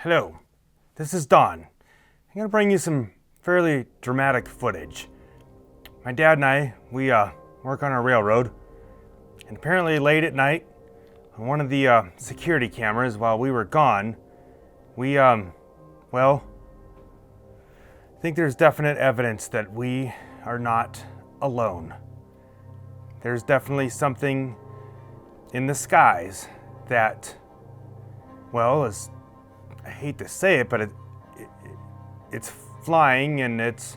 Hello, this is Don. I'm going to bring you some fairly dramatic footage. My dad and I, we work on a railroad, and apparently late at night, on one of the security cameras while we were gone, we, well, I think there's definite evidence that we are not alone. There's definitely something in the skies that, well, is, I hate to say it, but it's flying and it's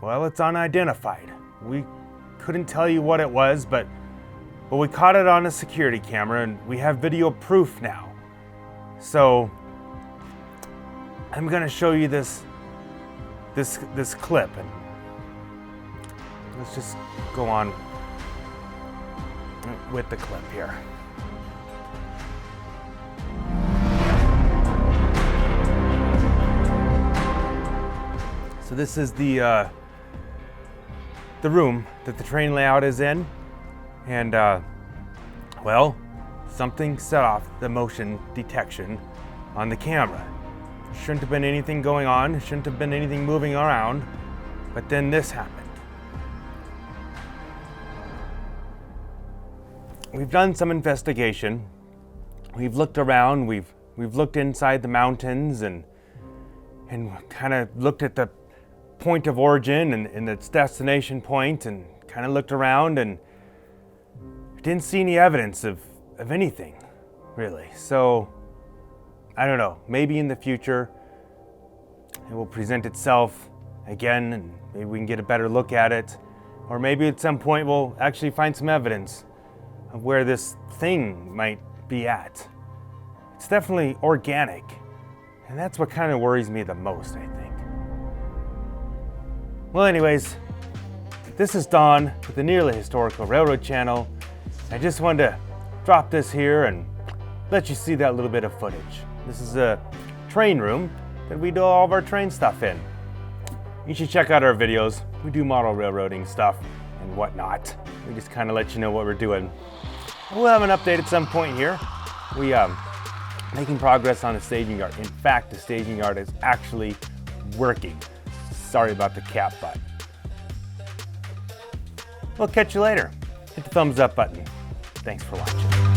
unidentified. We couldn't tell you what it was, but we caught it on a security camera and we have video proof now. So I'm gonna show you this clip, and let's just go on with the clip here. So this is the room that the train layout is in, and well, something set off the motion detection on the camera. Shouldn't have been anything going on, shouldn't have been anything moving around, but then this happened. We've done some investigation. We've looked around, we've looked inside the mountains and kind of looked at the point of origin and its destination point, and kind of looked around and didn't see any evidence of anything, really. So, I don't know, maybe in the future it will present itself again and maybe we can get a better look at it. Or maybe at some point we'll actually find some evidence of where this thing might be at. It's definitely organic, and that's what kind of worries me the most, I think. Well, anyways, this is Don with the Nearly Historical Railroad Channel. I just wanted to drop this here and let you see that little bit of footage. This is a train room that we do all of our train stuff in. You should check out our videos. We do model railroading stuff and whatnot. We just kind of let you know what we're doing. We'll have an update at some point here. We making progress on the staging yard. In fact, the staging yard is actually working. Sorry about the cap, but we'll catch you later. Hit the thumbs up button. Thanks for watching.